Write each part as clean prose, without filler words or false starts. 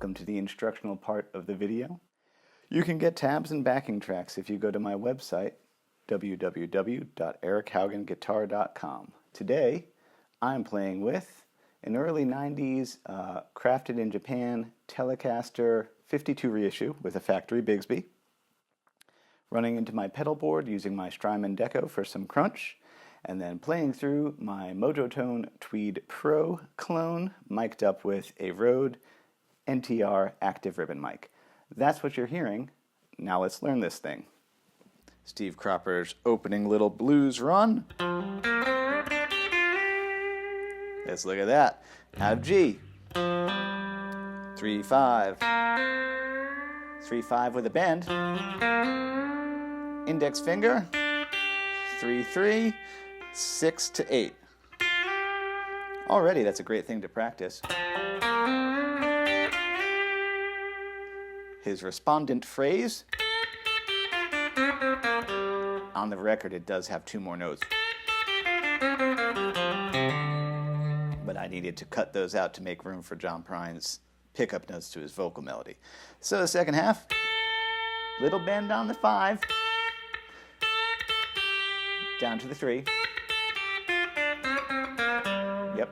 welcome to the instructional part of the video. You can get tabs and backing tracks if you go to my website, www.erichaugenguitar.com. Today, I'm playing with an early 90s crafted in Japan Telecaster 52 reissue with a factory Bigsby. Running into my pedal board using my Strymon Deco for some crunch, and then playing through my Mojotone Tweed Pro clone mic'd up with a Rode NTR active ribbon mic. That's what you're hearing. Now let's learn this thing. Steve Cropper's opening little blues run. Let's look at that. Out of G. 3-5. 3-5 with a bend. Index finger. 3-3. 6-8. Already that's a great thing to practice. His respondent phrase. On the record, it does have 2 more notes. But I needed to cut those out to make room for John Prine's pickup notes to his vocal melody. So the second half, little bend on the 5, down to the 3. Yep.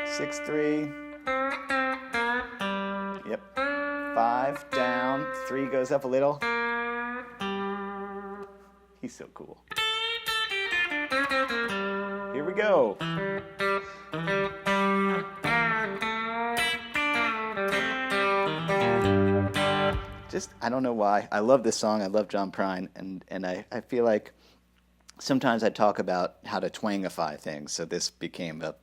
6-3. Yep. 5 down, 3 goes up a little. He's so cool. Here we go. I don't know why. I love this song. I love John Prine, and I feel like sometimes I talk about how to twangify things, so this became a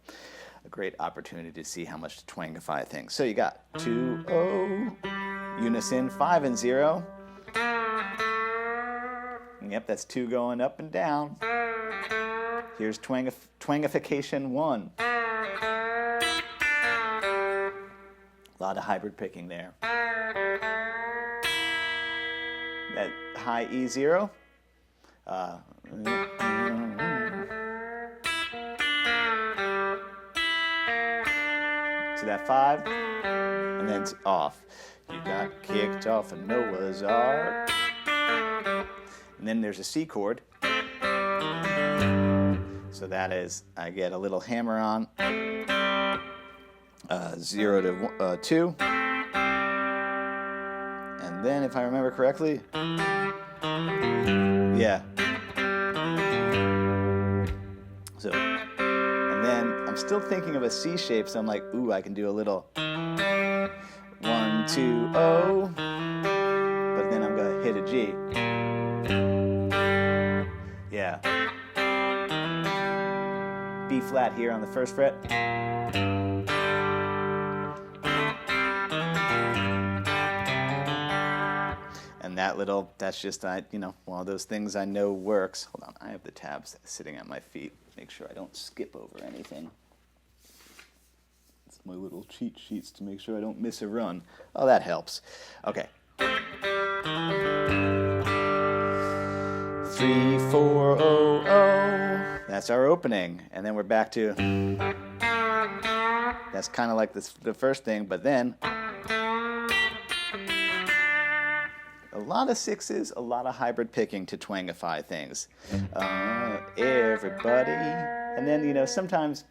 great opportunity to see how much to twangify things. So you got 2-0, unison, 5 and 0. Yep, that's 2 going up and down. Here's twangification 1. A lot of hybrid picking there. That high E0. To that 5, and then it's off. You got kicked off a Noah's Ark. And then there's a C chord. So that is, I get a little hammer on 0 to 2. And then, if I remember correctly, yeah. So, and then I'm still thinking of a C shape, so I'm like, ooh, I can do a little 1, 2, 0. But then I'm gonna hit a G. Yeah. B flat here on the 1st fret. And that little, that's just, one of those things I know works. Hold on, I have the tabs sitting at my feet. Make sure I don't skip over anything. It's my little cheat sheets to make sure I don't miss a run. Oh, that helps. Okay. 3-4-0-0. That's our opening, and then we're back to. That's kind of like the first thing, but then a lot of 6s, a lot of hybrid picking to twangify things. Everybody, and then sometimes.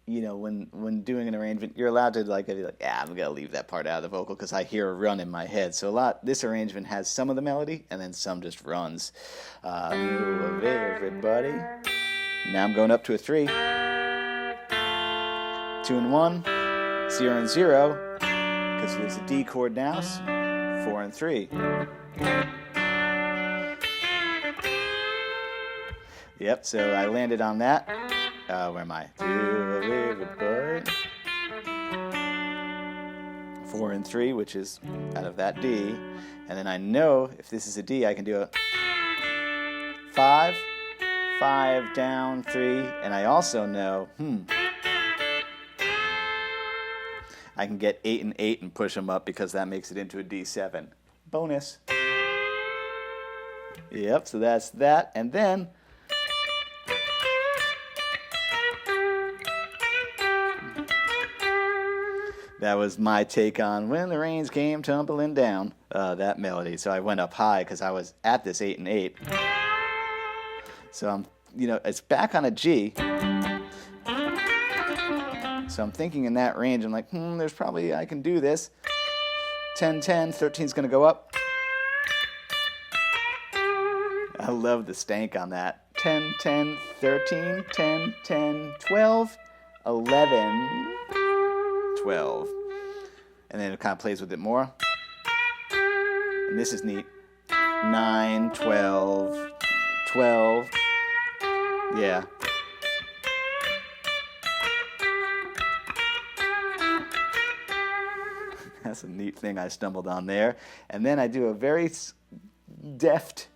When doing an arrangement, you're allowed to be like, I'm gonna leave that part out of the vocal because I hear a run in my head. So this arrangement has some of the melody and then some just runs. Everybody. Now I'm going up to a 3. 2 and 1, 0 and 0, because there's a D chord now. 4 and 3. Yep. So I landed on that. Where am I? 4 and 3, which is out of that D. And then I know if this is a D, I can do a 5, 5 down, 3. And I also know, I can get 8 and 8 and push them up because that makes it into a D7. Bonus. Yep, so that's that. And then That was my take on When the Rains Came Tumbling Down, that melody. So I went up high because I was at this 8 and 8. So I'm, it's back on a G. So I'm thinking in that range. I'm like, there's probably, I can do this. 10, 10, 13's going to go up. I love the stank on that. 10, 10, 13, 10, 10, 12, 11, 12. And then it kind of plays with it more. And this is neat. 9, 12, 12. Yeah. That's a neat thing I stumbled on there. And then I do a very deft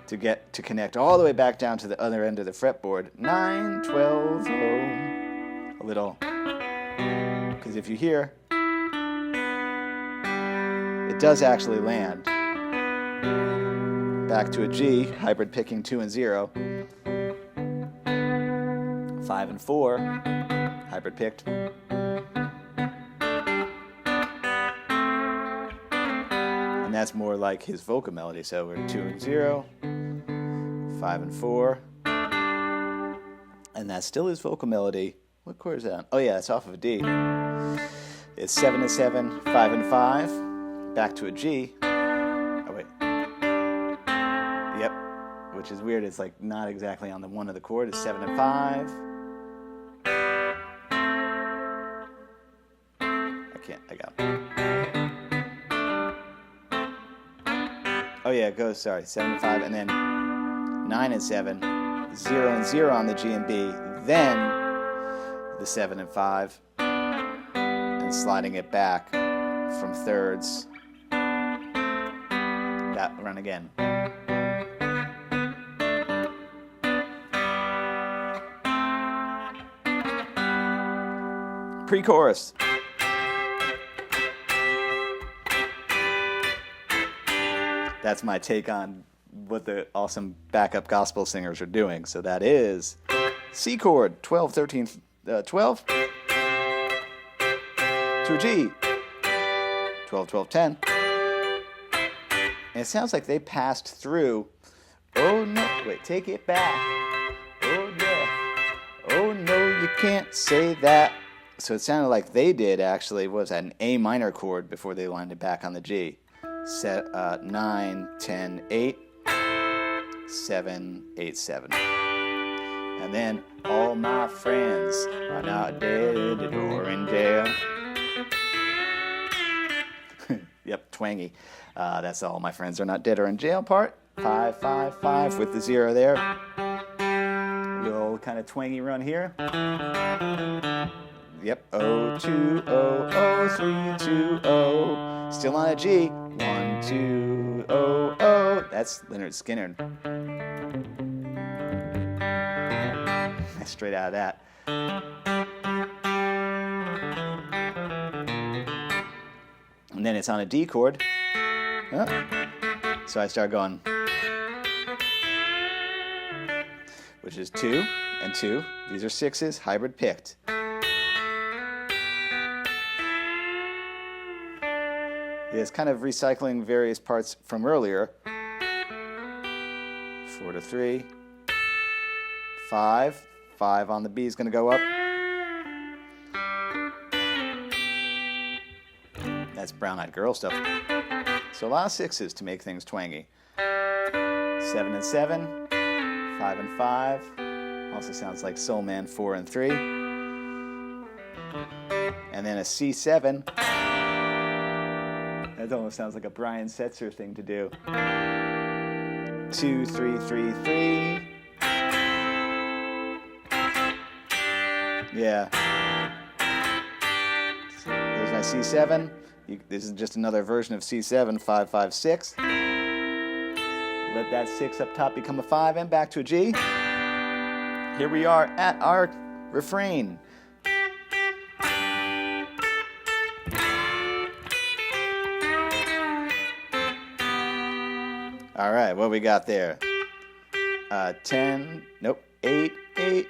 to connect all the way back down to the other end of the fretboard. 9, 12, a little. Because if you hear, it does actually land. Back to a G, hybrid picking 2 and 0. 5 and 4, hybrid picked. And that's more like his vocal melody. So we're 2 and 0, 5 and 4. And that's still his vocal melody. What chord is that on? Oh yeah, it's off of a D. It's 7 and 7, 5 and 5. Back to a G. Oh wait. Yep. Which is weird. It's like not exactly on the one of the chord. It's 7 and 5. I got it. Oh yeah, it goes, sorry, 7 and 5, and then 9 and 7, 0 and 0 on the G and B, then the 7 and 5, and sliding it back from thirds. That run again. Pre-chorus. That's my take on what the awesome backup gospel singers are doing. So that is C chord, 12, 13, 12, to a G, 12, 12, 10. And it sounds like they passed through, oh no, wait, take it back. Oh yeah, oh no, you can't say that. So it sounded like they did actually, what was that, an A minor chord before they lined it back on the G. 9, 10, 8, 7, 8, 7. And then all my friends are not dead or in jail. Yep, twangy. That's all my friends are not dead or in jail part. 5, 5, 5 with the 0 there. Little kind of twangy run here. Yep, 0, 2, 0, 0, 3, 2, 0. Still on a G. 1, 2, 0, 0. That's Leonard Skinner. Straight out of that. And then it's on a D chord. So I start going, which is 2 and 2. These are 6s, hybrid picked. It's kind of recycling various parts from earlier. 4 to 3, 5, 5 on the B is going to go up. That's Brown Eyed Girl stuff. So a lot of 6s to make things twangy. 7 and 7, 5 and 5. Also sounds like Soul Man 4 and 3. And then a C7. That almost sounds like a Brian Setzer thing to do. 2, 3, 3, 3. Yeah. So there's my C7. This is just another version of C7, 5, 5, 6. Let that 6 up top become a 5 and back to a G. Here we are at our refrain. All right, what we got there? 10, nope, 8, 8,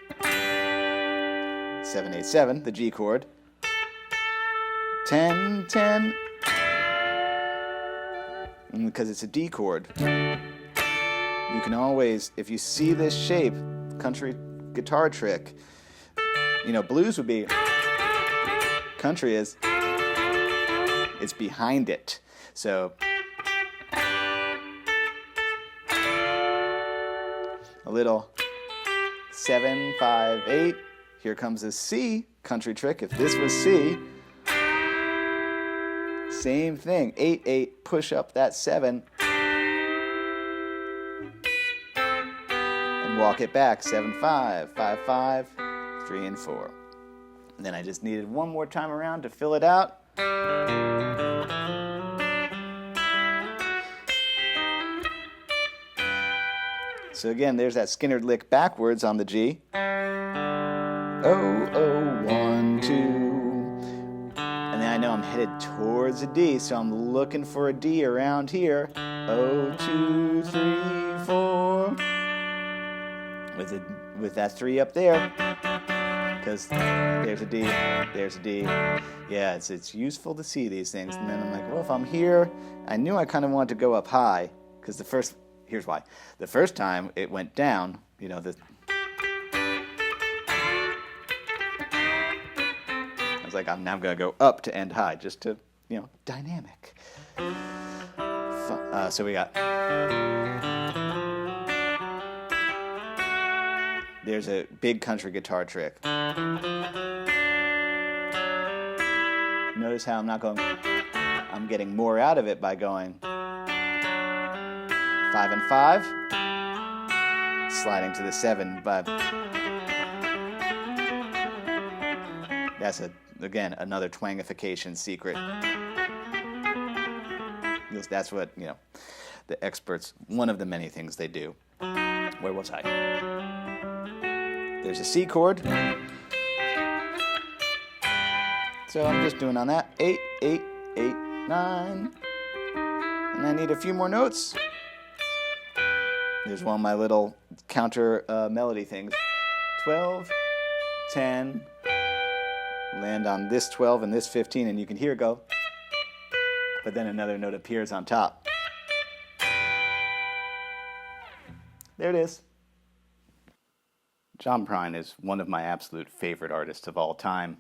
7, 8, 7, the G chord. 10, 10. And because it's a D chord, you can always, if you see this shape, country guitar trick, you know, blues would be, country is, it's behind it. So, a little 7, 5, 8. Here comes a C country trick. If this was C, same thing. 8, 8, push up that 7. And walk it back. 7, 5, 5, 5, 3, and 4. And then I just needed one more time around to fill it out. So again, there's that Skinner lick backwards on the G. Oh, oh, 1, 2. And then I know I'm headed towards a D, so I'm looking for a D around here. Oh, 2, 3, 4. With that 3 up there. Because there's a D, there's a D. Yeah, it's useful to see these things. And then I'm like, well, if I'm here, I knew I kind of wanted to go up high. Because here's why. The first time it went down, you know, I was like, I'm now going to go up to end high, just to, you know, dynamic. So we got, there's a big country guitar trick. Notice how I'm getting more out of it by going 5 and 5, sliding to the 7, but that's again another twangification secret. That's what, you know, the experts, one of the many things they do. Where was I? There's a C chord. So I'm just doing on that 8, 8, 8, 9, and I need a few more notes. There's one of my little counter melody things. 12, 10, land on this 12 and this 15, and you can hear it go. But then another note appears on top. There it is. John Prine is one of my absolute favorite artists of all time.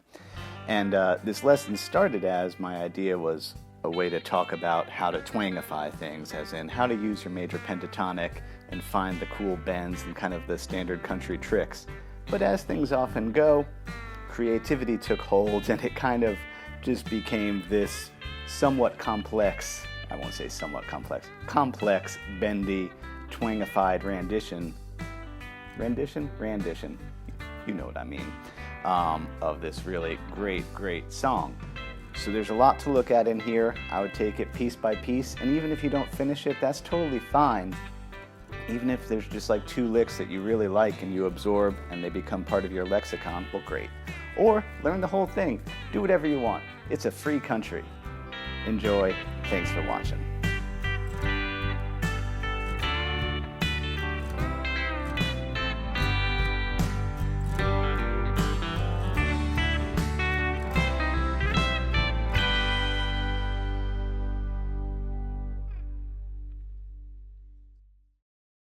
And this lesson started as my idea was a way to talk about how to twangify things, as in how to use your major pentatonic and find the cool bends and kind of the standard country tricks. But as things often go, creativity took hold and it kind of just became this somewhat complex, I won't say somewhat complex, complex, bendy, twangified rendition, you know what I mean, of this really great song. So there's a lot to look at in here. I would take it piece by piece, and even if you don't finish it, that's totally fine. Even if there's just like 2 licks that you really like and you absorb and they become part of your lexicon, well, great. Or learn the whole thing. Do whatever you want. It's a free country. Enjoy. Thanks for watching.